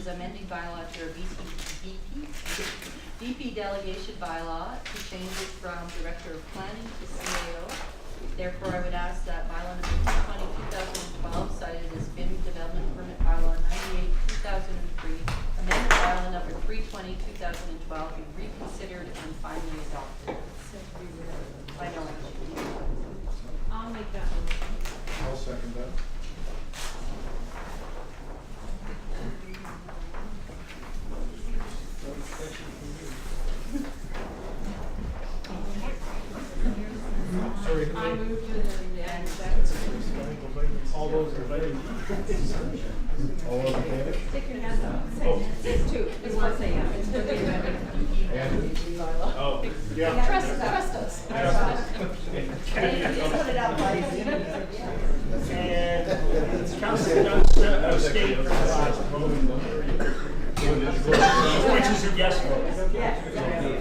is amending bylaw to our DP delegation bylaw to change it from Director of Planning to CAO. Therefore, I would ask that bylaw number 220-2012, cited as BIM Development Permit Bylaw 98-2003, amended bylaw number 320-2012 be reconsidered and finally adopted. I know. I'll make that motion. I'll second that. Sorry. I moved it and second. All those in favor? All those in favor? Stick your hands up. Oh. It's two. It's one say yeah. It's for the amendment. Oh, yeah. Trust us. Just put it out, buddy. And Councilor Johnson abstained from the last vote. Which is a yes vote.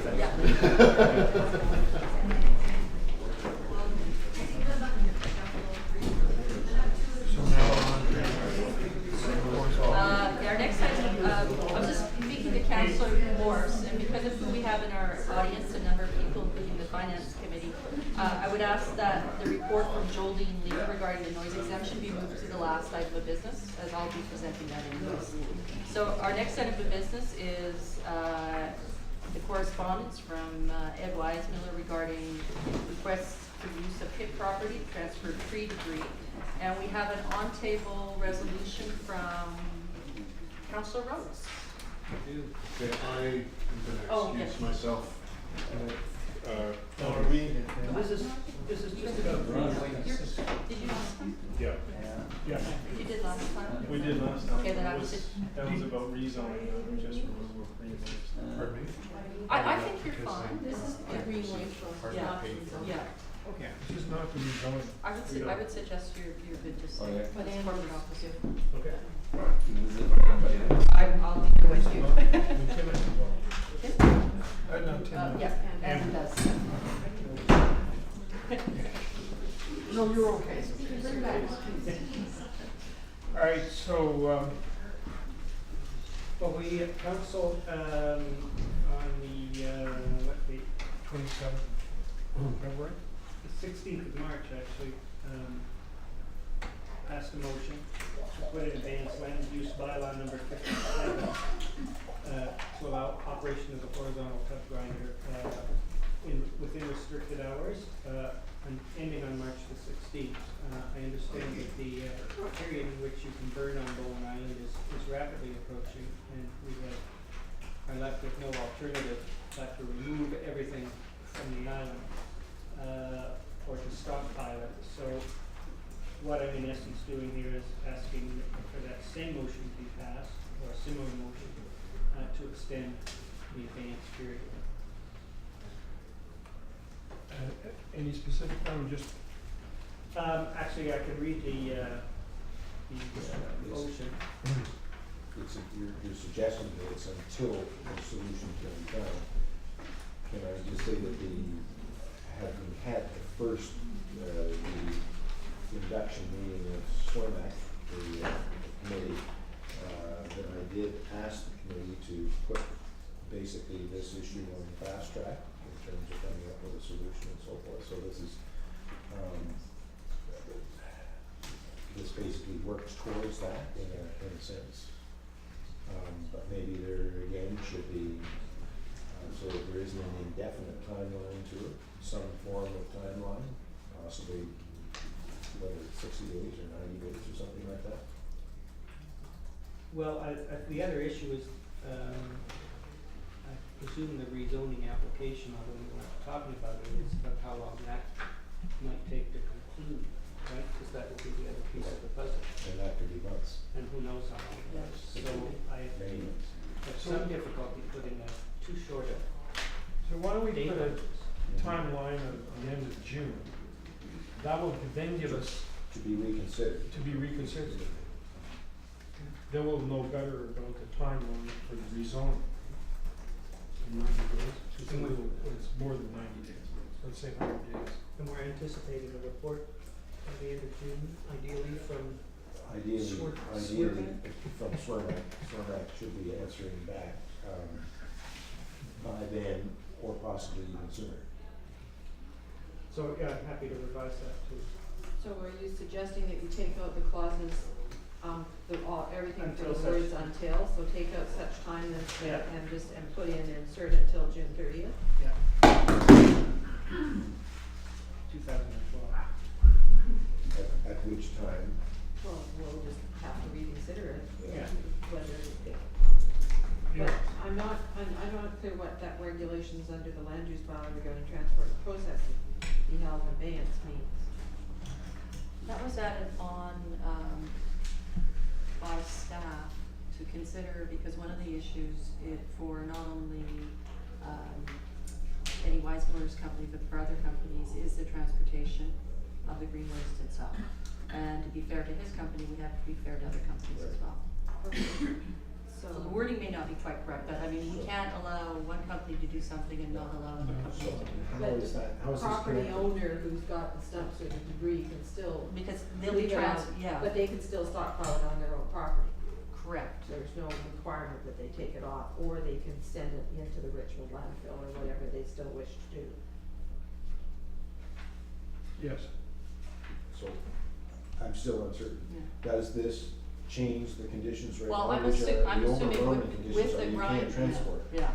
Our next item, I was just speaking to Councilor Morse, and because of who we have in our audience, a number of people, including the Finance Committee, I would ask that the report from Jolene Lee regarding the noise exemption be moved to the last item of business, as I'll be presenting that anyways. So our next item of business is the correspondence from Ed Weismiller regarding requests for use of PIT property to transfer tree debris. And we have an on-table resolution from Councilor Rhodes. Okay, I am Oh, going to okay. excuse myself. Are we? This is just about Did you last time? Yeah. Yeah. You did last time? We did last time. Okay, then I That was just- that was about rezoning, just removal of green waste. Pardon me? I think you're fine. This is the green waste. Yeah, yeah. Okay. This is not the rezoning. I would suggest you're good to stay. Oh, yeah. But in permanent office, Okay. I'll be with you. No, Tim. Yeah, and does. No, you're okay. All right, so, well, we council on the 27th February? the 16th of March actually passed a motion to put in advance land use bylaw number 57 to allow operation of the horizontal cut grinder within restricted hours and ending on March the 16th. I understand that the period in which you can burn on Bowen Island is rapidly approaching, and we are left with no alternative but to remove everything from the island or to stockpile it. So what I'm in essence doing here is asking for that same motion to be passed, or a similar motion, to extend the advance period. Any specific time, just? Actually, I can read the motion. You're suggesting that it's until the solution can be found. Can I just say that having had the first, the induction meeting of SWIMAC, the committee, that I did ask the committee to put basically this issue on the fast track in terms of coming up with a solution and so forth. So this is, this basically works towards that in a sense. But maybe there again should be, so that there isn't an indefinite timeline to it, some form of timeline, possibly whether it's 60 days or 90 days or something like that. Well, the other issue is, I presume the rezoning application, although we're not talking about it, is about how long that might take to conclude, right? Because that would be the other piece of the puzzle. And that could be months. And who knows how long it is. It So could be I many months. have some difficulty putting too short a So why don't we date put on a this. timeline of the end of June? That will then give us To be reconsidered. to be reconsidered. Then we'll know better about the timeline for the rezoning. In 90 days. It's more than 90 days. Let's say 100 days. And we're anticipating a report at the end of June, ideally from ideally, Swermack? from Swermack should be answering back, by then, or possibly even sooner. So, yeah, I'm happy to revise that too. So are you suggesting that you take out the clauses, everything for Until the such- words until, so take out such time Yeah. and just, and put in insert until June 30th? Yeah. 2012. At which time, Well, we'll just have to reconsider it. Yeah. Whether, Yeah. but I'm not clear what that regulations under the land use bylaw regarding transport and processing be held in abeyance means. That was added on, by staff to consider, because one of the issues for not only, Eddie Weismiller's company, but for other companies, is the transportation of the green waste itself. And to be fair to his company, we have to be fair to other companies as well. So the wording may not be quite correct, but I mean, we can't allow one company to do something and not allow another company so to do it. how is that, how is this Property connected? owner who's got the stumps or the debris can still Because they'll be leave it out, yeah, but they can still stockpile it on their own property. correct. There's no requirement that they take it off, or they can send it into the Richmond landfill or whatever they still wish to do. Yes. So, I'm still uncertain. Yeah. Does this change the conditions right Well, now, I'm which are I'm the assuming overwhelming with conditions the are you grind, can't transport? yeah,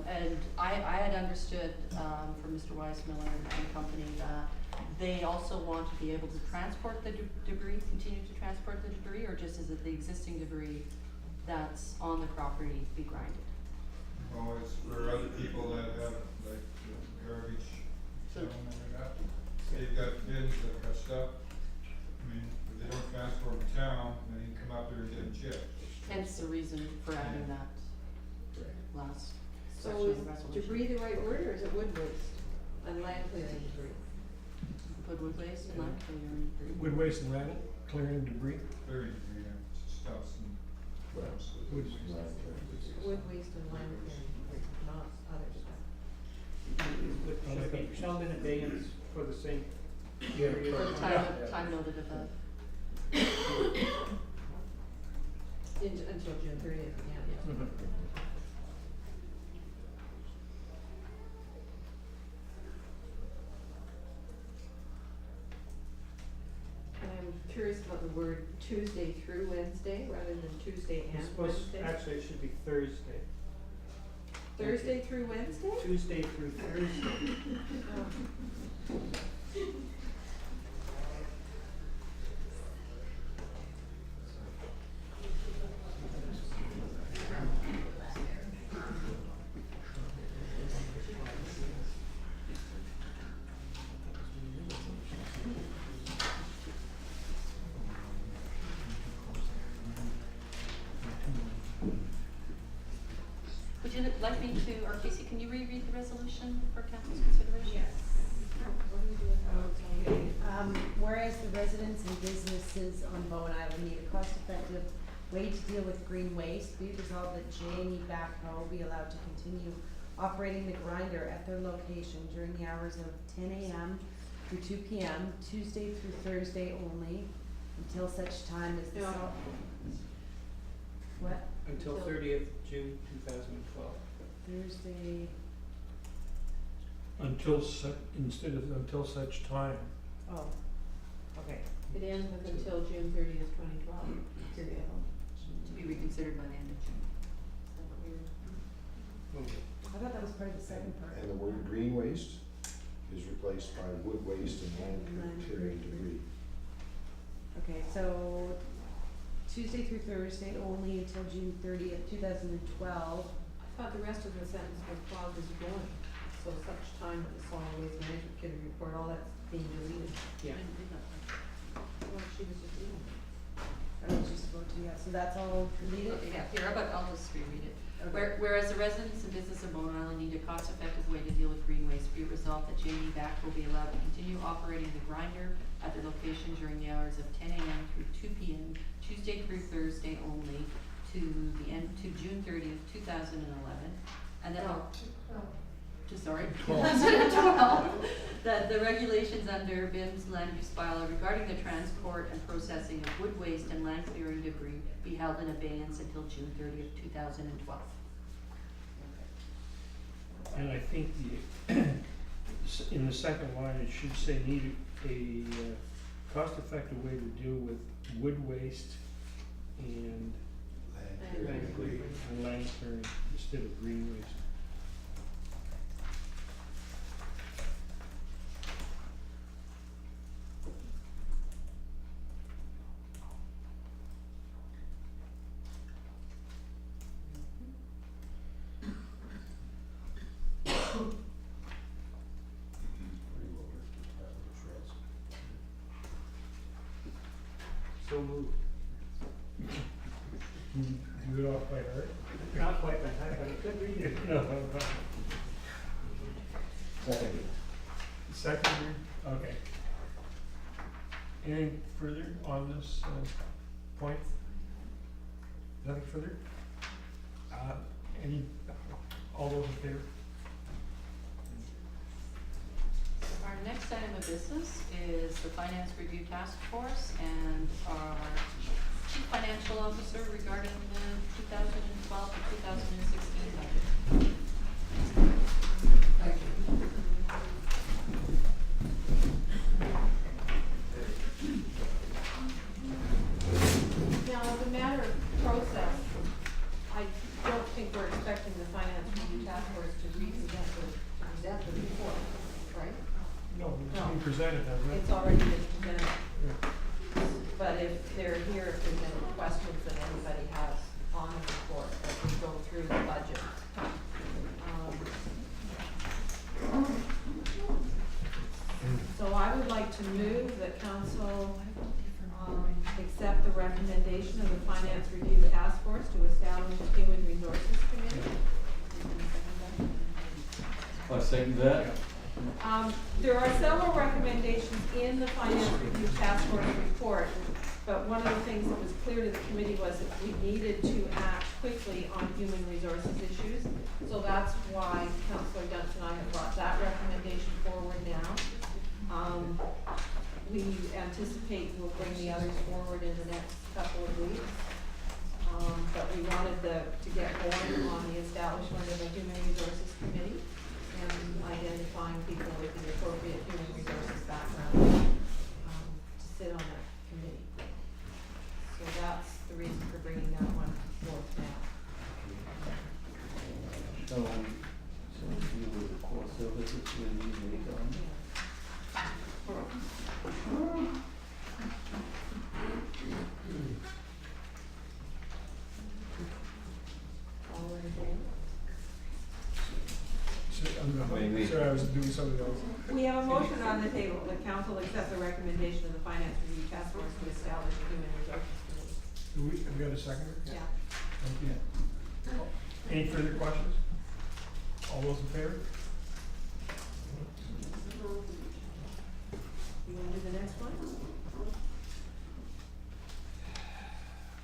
and I had understood, from Mr. Weismiller and company that they also want to be able to transport the debris, continue to transport the debris, or just is it the existing debris that's on the property be grinded? Oh, it's for other people that have like garbage, So- something like that. They've got bins that got stuff. I mean, if they don't transport to town, then you can come up there and get them chipped. Hence the reason for adding that last So section is of the resolution. debris the right word, or is it wood waste and land clearing debris? Put wood waste and land clearing debris. Wood waste and land clearing debris. Very, stuffs and. Well, Wood Wood waste and land clearing debris, not other stuff. Should be held in abeyance for the same Yeah. period For of the time. time noted above. Until June 30th, yeah. Mhm. And I'm curious about the word Tuesday through Wednesday rather than Tuesday It's and supposed, Wednesday. actually, it should be Thursday. Thursday through Wednesday? Tuesday through Thursday. Oh. Would you like me to, or Casey, can you reread the resolution for council's consideration? Okay, whereas the residents and businesses on Bowen Island need a cost-effective way to deal with green waste, be it resolved that J&E Backhoe be allowed to continue operating the grinder at their location during the hours of 10 a.m. through 2 p.m., Tuesday through Thursday only, until such time as the No. What? Until 30th June 2012. Thursday, Instead of until such time. Oh, okay. It ends with until June 30th, 2012, period. To be reconsidered by the end of June. Is that what we're? I thought that was part of the second part. And the word green waste is replaced by wood waste and land clearing debris. Okay, so Tuesday through Thursday only until June 30th, 2012. I thought the rest of the sentence was clause is going, so such time that the solid waste management committee report, all that's being deleted. Yeah. Well, she was just reading. I was just about to, yeah, so that's all deleted? Yeah, here, but I'll just reread it. Okay. Whereas the residents and business of Bowen Island need a cost-effective way to deal with green waste, be it resolved that J&E Back will be allowed to continue operating the grinder at their location during the hours of 10 a.m. through 2 p.m., Tuesday through Thursday only, to June 30th, 2011, and then, sorry, 12, That the regulations under BIM's land use bylaw regarding the transport and processing of wood waste and land clearing debris be held in abeyance until June 30th, 2012. And I think in the second line, it should say need a cost-effective way to deal with wood waste and land clearing instead of green waste. So moved. Do it off by heart? Not quite by heart, but I could read it. No. Second. Second, okay. Anything further on this point? Nothing further? All those in favor? Our next item of business is the Finance Review Task Force and our Chief Financial Officer regarding the 2012 to 2016 budget. Thank you. Now, as a matter of process, I don't think we're expecting the Finance Review Task Force to present the report, right? No, it's No. being presented, hasn't it? It's already been presented. Yeah. But if they're here, if there's any questions that anybody has on the report, as we go through the budget. So I would like to move that council, accept the recommendation of the Finance Review Task Force to establish a Human Resources Committee. I second that. There are several recommendations in the Finance Review Task Force report, but one of the things that was clear to the committee was that we needed to act quickly on human resources issues. So that's why Councilor Dunst and I have brought that recommendation forward now. We anticipate we'll bring the others forward in the next couple of weeks. But we wanted to get going on the establishment of a human resources committee and identifying people with the appropriate human resources background to sit on that committee. So that's the reason for bringing that one forth now. So you will record services will be later on. All in favor? Sorry, I was doing something else. We have a motion on the table that council accept the recommendation of the Finance Review Task Force to establish a human resources committee. Have we got a second? Yeah. Thank you. Any further questions? All those in favor? You wanna do the next one?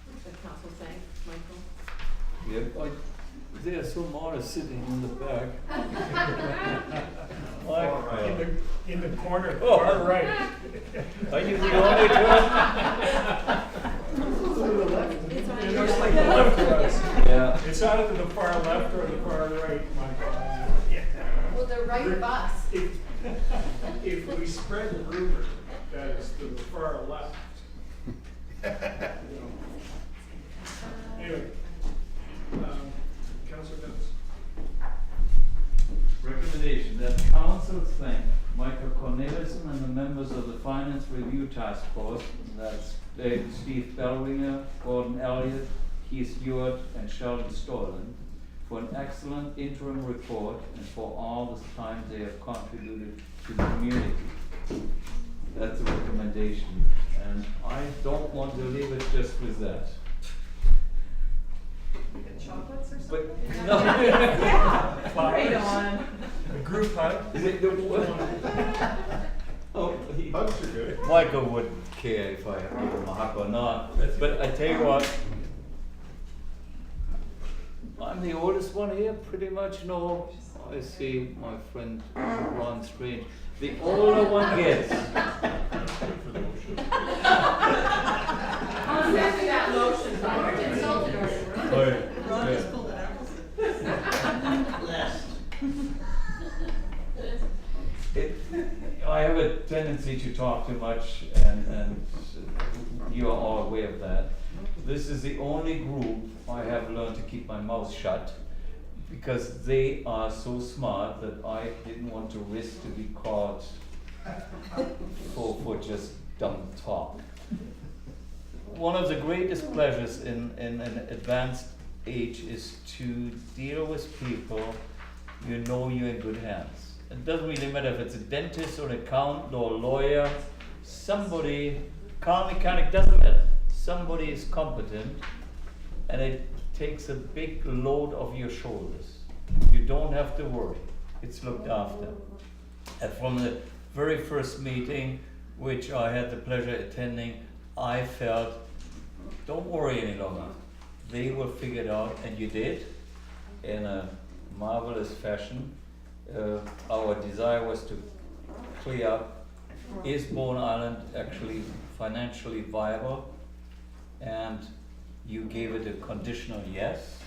What's the council saying, Michael? Yeah, there's some more sitting in the back. In the corner, Oh. far right. Are you the only one? It's on It your looks like the left of us. Yeah. It's either to the far left or the far right, Michael. Well, they're right of us. If we spread the rumor, that is to the far left. Anyway, Councilor Dennis. Recommendation that council thank Michael Cornelissen and the members of the Finance Review Task Force, that's Steve Bellwinger, Gordon Elliott, Keith Stewart, and Sheldon Stollen, for an excellent interim report and for all the time they have contributed to the community. That's a recommendation, and I don't want to leave it just with that. Chocolates or But, something? no. Yeah, Flowers. right on. A group hug. Is it oh, Hugs are good. Michael wouldn't care if I give him a hug or not, but I tell you what, I'm the oldest one here, pretty much know I see my friend Ron Strange. The older one gets. I'll second that motion. We're consulted already. Ron just pulled it I have a tendency to talk too much, and you are all aware of that. This is the only group I have learned to keep my mouth shut, because they are so smart that I didn't want to risk to be caught for just dumb talk. One of the greatest pleasures in an advanced age is to deal with people you know you're in good hands. It doesn't really matter if it's a dentist or an accountant or a lawyer, somebody, car mechanic, doesn't matter. Somebody is competent, and it takes a big load off your shoulders. You don't have to worry, it's looked after. And from the very first meeting, which I had the pleasure attending, I felt, don't worry any longer. They will figure it out, and you did, in a marvelous fashion. Our desire was to clear up, is Bowen Island actually financially viable? And you gave it a conditional yes,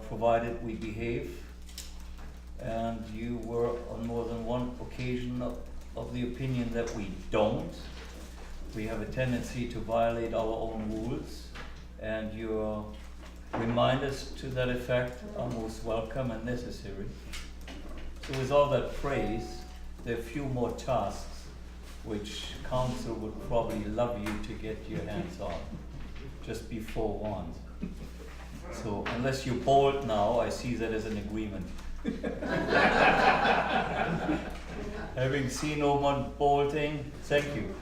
provided we behave. And you were on more than one occasion of the opinion that we don't. We have a tendency to violate our own rules, and your reminders to that effect are most welcome and necessary. So with all that praise, there are a few more tasks which council would probably love you to get your hands on. Just be forewarned. So unless you're bold now, I see that as an agreement. Having seen no one bolting, thank you.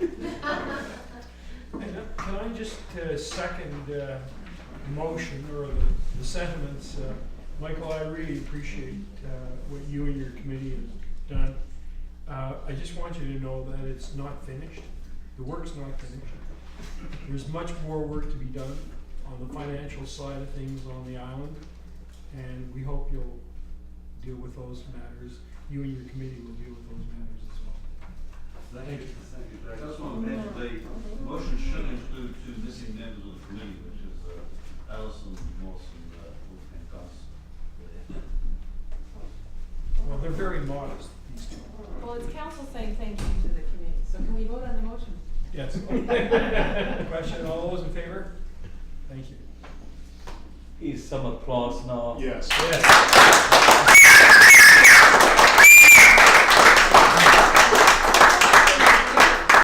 Can I just second the motion or the sentiments? Michael, I really appreciate what you and your committee have done. I just want you to know that it's not finished. The work's not finished. There's much more work to be done on the financial side of things on the island, and we hope you'll deal with those matters. You and your committee will deal with those matters as well. Thank you, Jack. I just want to mention the motion should include two missing members of the committee, which is Alison Moss and Wolfgang Gus. Well, they're very modest, these two. Well, it's council saying thank you to the committee, so can we vote on the motion? Yes. Question, all those in favor? Thank you. Is some applause now? Yes.